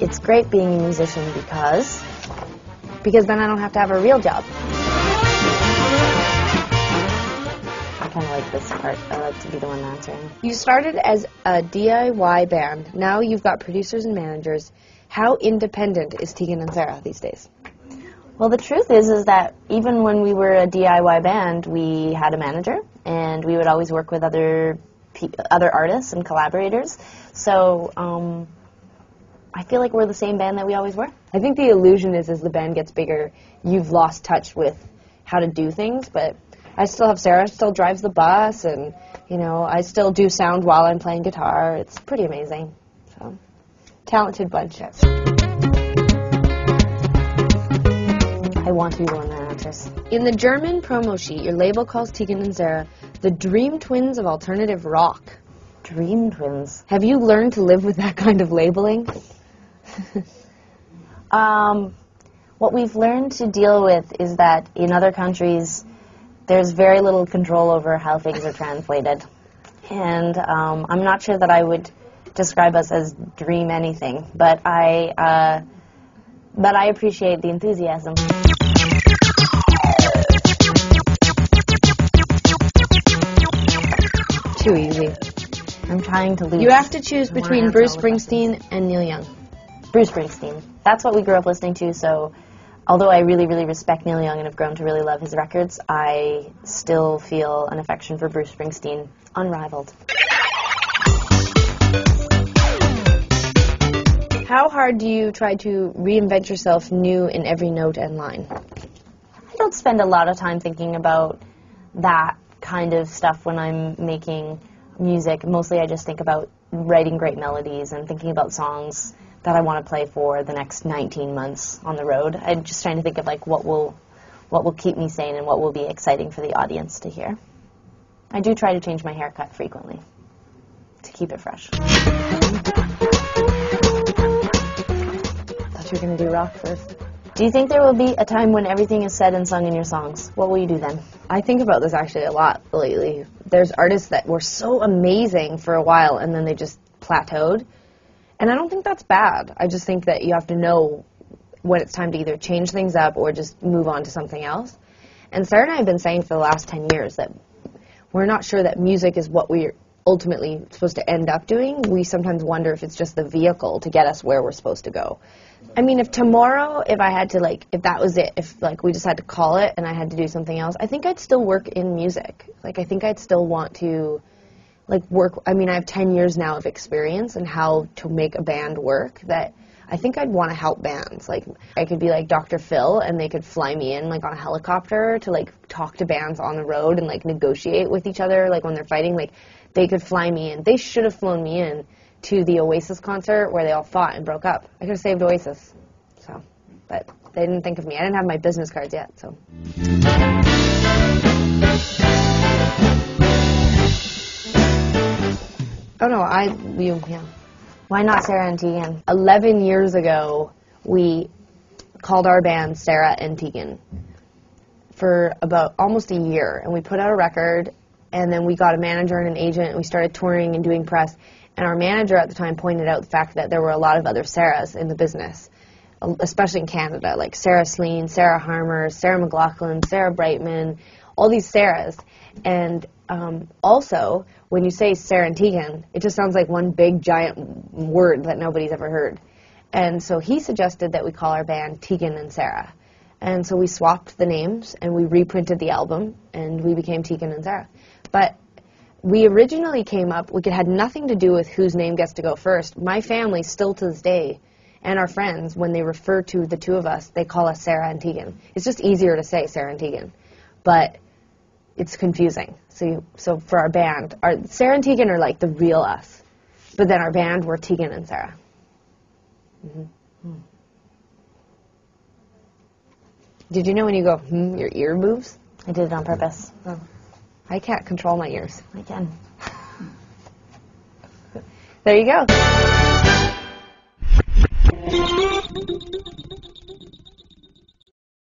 It's great being a musician because then I don't have to have a real job. I kind of like this part. I like to be the one answering. You started as a DIY band. Now you've got producers and managers. How independent is Tegan and Sara these days? Well, the truth is that even when we were a DIY band, we had a manager, and we would always work with other artists and collaborators. So I feel like we're the same band that we always were. I think the illusion is as the band gets bigger, you've lost touch with how to do things, but I still have Sara, still drives the bus, and, you know, I still do sound while I'm playing guitar. It's pretty amazing. So, talented bunch. I want to be the one that answers. In the German promo sheet, your label calls Tegan and Sara the Dream Twins of alternative rock. Dream Twins. Have you learned to live with that kind of labeling? What we've learned to deal with is that in other countries, there's very little control over how things are translated. And I'm not sure that I would describe us as dream anything, but I appreciate the enthusiasm. Too easy. I'm trying to lose. You have to choose between Bruce Springsteen and Neil Young. Bruce Springsteen. That's what we grew up listening to, so although I really, really respect Neil Young and have grown to really love his records, I still feel an affection for Bruce Springsteen, unrivaled. How hard do you try to reinvent yourself new in every note and line? I don't spend a lot of time thinking about that kind of stuff when I'm making music. Mostly I just think about writing great melodies and thinking about songs that I want to play for the next 19 months on the road. I'm just trying to think of like what will keep me sane and what will be exciting for the audience to hear. I do try to change my haircut frequently to keep it fresh. Thought you were going to do rock first. Do you think there will be a time when everything is said and sung in your songs? What will you do then? I think about this actually a lot lately. There's artists that were so amazing for a while and then they just plateaued. And I don't think that's bad. I just think that you have to know when it's time to either change things up or just move on to something else. And Sara and I have been saying for the last 10 years that we're not sure that music is what we're ultimately supposed to end up doing. We sometimes wonder if it's just the vehicle to get us where we're supposed to go. I mean, if tomorrow, if I had to, like, if that was it, if, like, we just had to call it and I had to do something else, I think I'd still work in music. Like, I think I'd still want to, like, work. I mean, I have 10 years now of experience in how to make a band work that I think I'd want to help bands. Like, I could be like Dr. Phil and they could fly me in, like, on a helicopter to, like, talk to bands on the road and, like, negotiate with each other, like, when they're fighting. Like, they could fly me in. They should have flown me in to the Oasis concert where they all fought and broke up. I could have saved Oasis. So, but they didn't think of me. I didn't have my business cards yet, so. Oh no, yeah. Why not Sara and Tegan? 11 years ago, we called our band Sara and Tegan for about almost a year, and we put out a record, and then we got a manager and an agent, and we started touring and doing press. And our manager at the time pointed out the fact that there were a lot of other Saras in the business, especially in Canada, like Sarah Slean, Sarah Harmer, Sarah McLachlan, Sarah Brightman, all these Saras. And also, when you say Sara and Tegan, it just sounds like one big, giant word that nobody's ever heard. And so he suggested that we call our band Tegan and Sara. And so we swapped the names, and we reprinted the album, and we became Tegan and Sara. But we originally came up, it had nothing to do with whose name gets to go first. My family, still to this day, and our friends, when they refer to the two of us, they call us Sara and Tegan. It's just easier to say Sara and Tegan. But it's confusing. So for our band, Sara and Tegan are like the real us. But then our band, we're Tegan and Sara. Mm-hmm. Did you know when you go, your ear moves? I did it on purpose. Oh. I can't control my ears. I can. There you go.